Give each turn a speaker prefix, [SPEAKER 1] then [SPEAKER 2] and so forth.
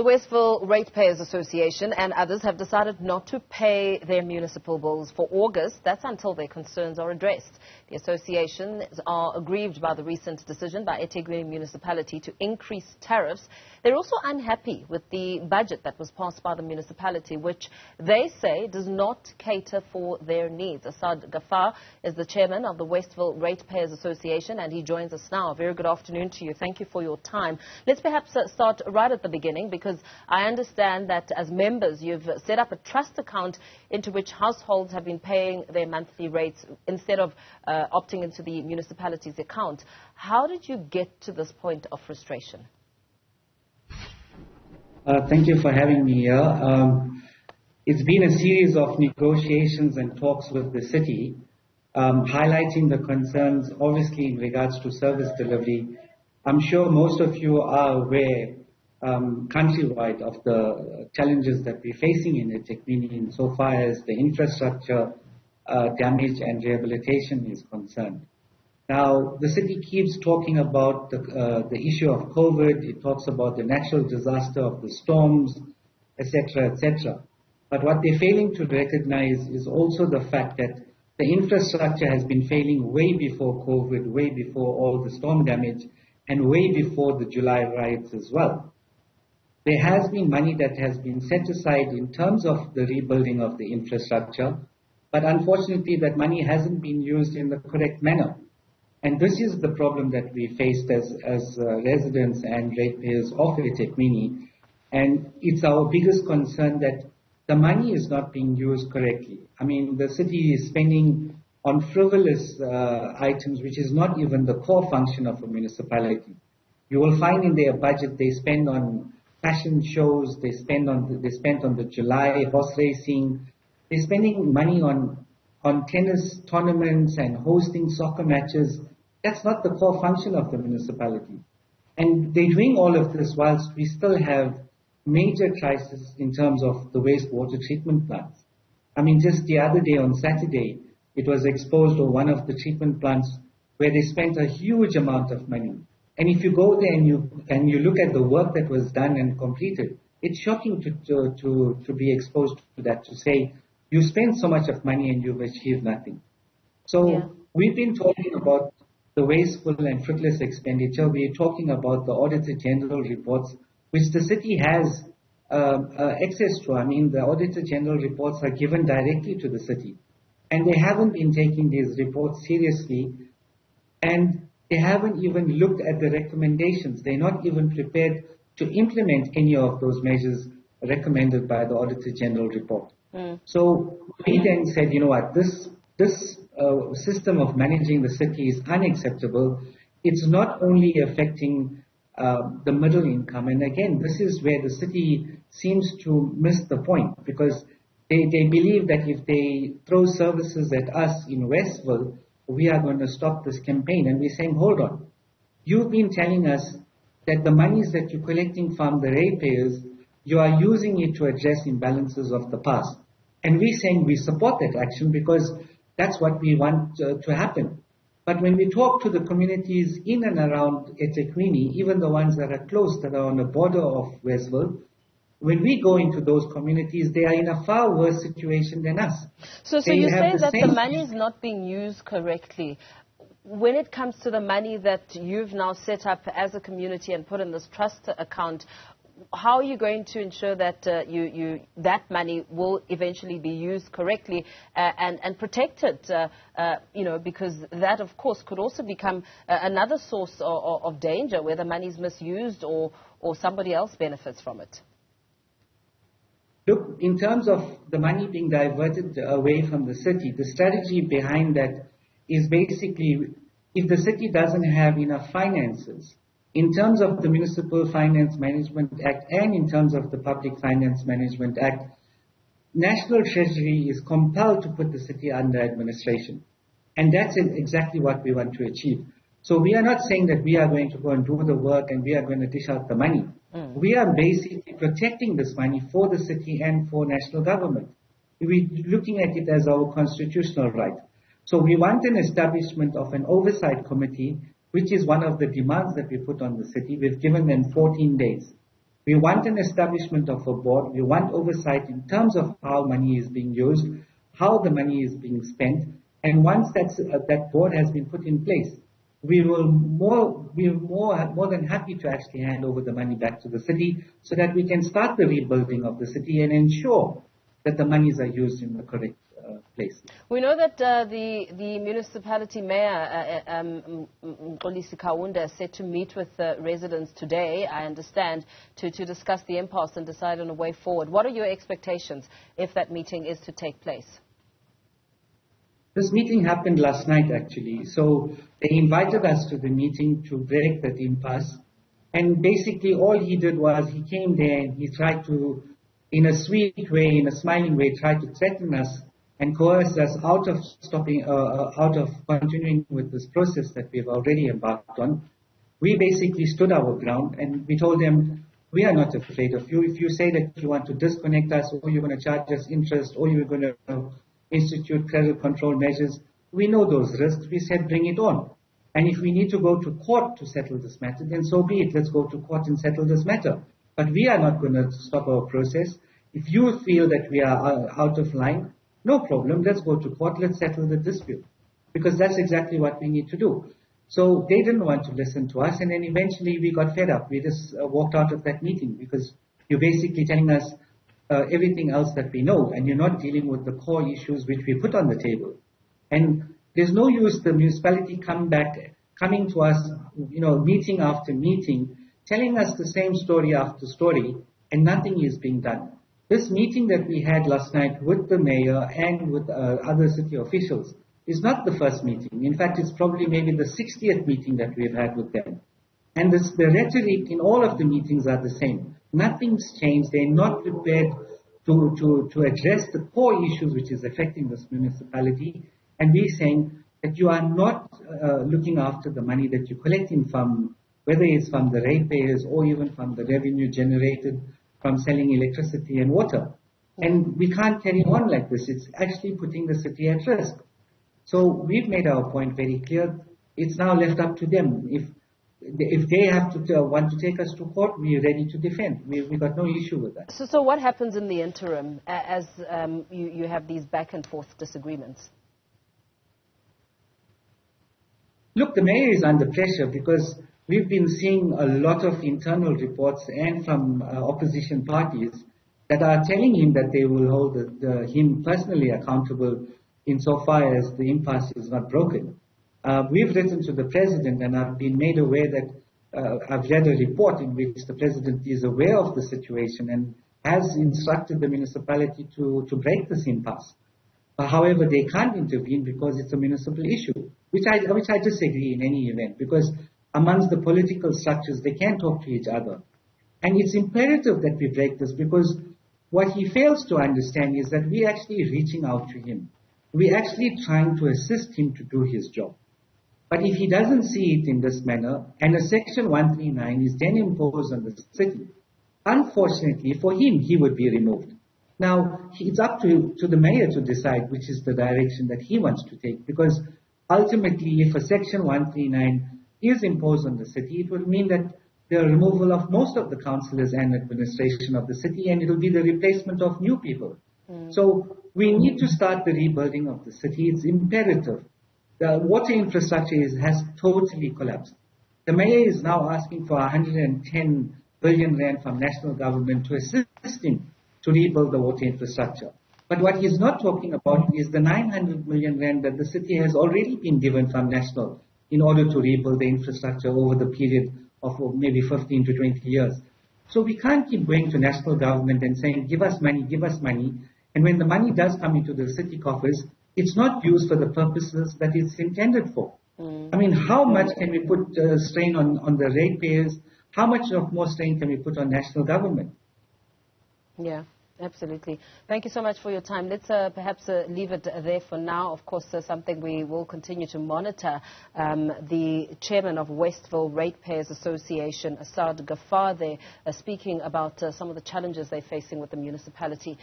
[SPEAKER 1] The Westville Ratepayers Association and others have decided not to pay their municipal bills for August. That's until their concerns are addressed. The associations are aggrieved by the recent decision by eThekwini municipality to increase tariffs. They're also unhappy with the budget that was passed by the municipality, which they say does not cater for their needs. Asad Gaffar is the chairman of the Westville Ratepayers Association, and he joins us now. Very good afternoon to you. Thank you for your time. Let's perhaps start right at the beginning, because I understand that as members you've set up a trust account into which households have been paying their monthly rates instead of opting into the municipality's account. How did you get to this point of frustration?
[SPEAKER 2] Thank you for having me here. It's been a series of negotiations and talks with the city, highlighting the concerns, obviously, in regards to service delivery. I'm sure most of you are aware, countrywide, of the challenges that we're facing in eThekwini insofar as the infrastructure damage and rehabilitation is concerned. Now, the city keeps talking about the issue of COVID. It talks about the natural disaster of the storms, etc., etc. But what they're failing to recognize is also the fact that the infrastructure has been failing way before COVID, way before all the storm damage, and way before the July riots as well. There has been money that has been set aside in terms of the rebuilding of the infrastructure, but unfortunately that money hasn't been used in the correct manner. And this is the problem that we faced as residents and ratepayers of eThekwini. And it's our biggest concern that the money is not being used correctly. I mean, the city is spending on frivolous items, which is not even the core function of a municipality. You will find in their budget they spend on fashion shows, they spent on the July horse racing, they're spending money on tennis tournaments and hosting soccer matches. That's not the core function of the municipality. And they're doing all of this whilst we still have major crises in terms of the wastewater treatment plants. I mean, just the other day on Saturday, it was exposed on one of the treatment plants where they spent a huge amount of money. And if you go there and you look at the work that was done and completed, it's shocking to be exposed to that, to say you spent so much of money and you've achieved nothing. So We've been talking about the wasteful and fruitless expenditure. We're talking about the Auditor General reports, which the city has access to. I mean, the Auditor General reports are given directly to the city. And they haven't been taking these reports seriously. And they haven't even looked at the recommendations. They're not even prepared to implement any of those measures recommended by the Auditor General report. So we then said, you know what, this system of managing the city is unacceptable. It's not only affecting the middle income. And again, this is where the city seems to miss the point, because they believe that if they throw services at us in Westville, we are going to stop this campaign. And we're saying, hold on. You've been telling us that the monies that you're collecting from the ratepayers, you are using it to address imbalances of the past. And we're saying we support that action because that's what we want to happen. But when we talk to the communities in and around eThekwini, even the ones that are close, that are on the border of Westville, when we go into those communities, they are in a far worse situation than us.
[SPEAKER 1] So you're saying that the money is not being used correctly. When it comes to the money that you've now set up as a community and put in this trust account, how are you going to ensure that that money will eventually be used correctly and protected? Because that, of course, could also become another source of danger, where the money is misused or somebody else benefits from it.
[SPEAKER 2] Look, in terms of the money being diverted away from the city, the strategy behind that is basically, if the city doesn't have enough finances, in terms of the Municipal Finance Management Act and in terms of the Public Finance Management Act, National Treasury is compelled to put the city under administration. And that's exactly what we want to achieve. So we are not saying that we are going to go and do the work and we are going to dish out the money. We are basically protecting this money for the city and for national government. We're looking at it as our constitutional right. So we want an establishment of an oversight committee, which is one of the demands that we put on the city. We've given them 14 days. We want an establishment of a board. We want oversight in terms of how money is being used, how the money is being spent. And once that board has been put in place, we will more than happy to actually hand over the money back to the city so that we can start the rebuilding of the city and ensure that the monies are used in the correct place.
[SPEAKER 1] We know that the municipality mayor, Mxolisi Kaunda, is set to meet with residents today, I understand, to discuss the impasse and decide on a way forward. What are your expectations if that meeting is to take place?
[SPEAKER 2] This meeting happened last night, actually. So they invited us to the meeting to break that impasse. And basically all he did was he came there and he tried to, in a sweet way, in a smiling way, tried to threaten us and coerce us out of continuing with this process that we've already embarked on. We basically stood our ground and we told them, we are not afraid of you. If you say that you want to disconnect us, or you're going to charge us interest, or you're going to institute credit control measures, we know those risks. We said, bring it on. And if we need to go to court to settle this matter, then so be it. Let's go to court and settle this matter. But we are not going to stop our process. If you feel that we are out of line, no problem. Let's go to court. Let's settle the dispute. Because that's exactly what we need to do. So they didn't want to listen to us. And then eventually we got fed up. We just walked out of that meeting because you're basically telling us everything else that we know, and you're not dealing with the core issues which we put on the table. And there's no use the municipality coming to us, meeting after meeting, telling us the same story after story, and nothing is being done. This meeting that we had last night with the mayor and with other city officials is not the first meeting. In fact, it's probably maybe the 60th meeting that we've had with them. And the rhetoric in all of the meetings are the same. Nothing's changed. They're not prepared to address the core issues which is affecting this municipality. And we're saying that you are not looking after the money that you're collecting from, whether it's from the ratepayers or even from the revenue generated from selling electricity and water. And we can't carry on like this. It's actually putting the city at risk. So we've made our point very clear. It's now left up to them. If they have to want to take us to court, we're ready to defend. We've got no issue with that.
[SPEAKER 1] So what happens in the interim as you have these back and forth disagreements?
[SPEAKER 2] Look, the mayor is under pressure because we've been seeing a lot of internal reports and from opposition parties that are telling him that they will hold him personally accountable insofar as the impasse is not broken. We've written to the president, and I've been made aware that I've read a report in which the president is aware of the situation and has instructed the municipality to break this impasse. However, they can't intervene because it's a municipal issue, which I disagree in any event, because amongst the political structures, they can't talk to each other. And it's imperative that we break this, because what he fails to understand is that we're actually reaching out to him. We're actually trying to assist him to do his job. But if he doesn't see it in this manner, and a Section 139 is then imposed on the city, unfortunately for him, he would be removed. Now, it's up to the mayor to decide which is the direction that he wants to take, because ultimately, if a Section 139 is imposed on the city, it will mean that the removal of most of the councillors and administration of the city, and it will be the replacement of new people. So we need to start the rebuilding of the city. It's imperative. The water infrastructure has totally collapsed. The mayor is now asking for 110 billion rand from national government to assist him to rebuild the water infrastructure. But what he's not talking about is the 900 million rand that the city has already been given from national in order to rebuild the infrastructure over the period of maybe 15 to 20 years. So we can't keep going to national government and saying, give us money, give us money. And when the money does come into the city coffers, it's not used for the purposes that it's intended for. I mean, how much can we put strain on the ratepayers? How much more strain can we put on national government?
[SPEAKER 1] Yeah, absolutely. Thank you so much for your time. Let's perhaps leave it there for now. Of course, something we will continue to monitor. The chairman of Westville Ratepayers Association, Asad Gaffar, there speaking about some of the challenges they're facing with the municipality.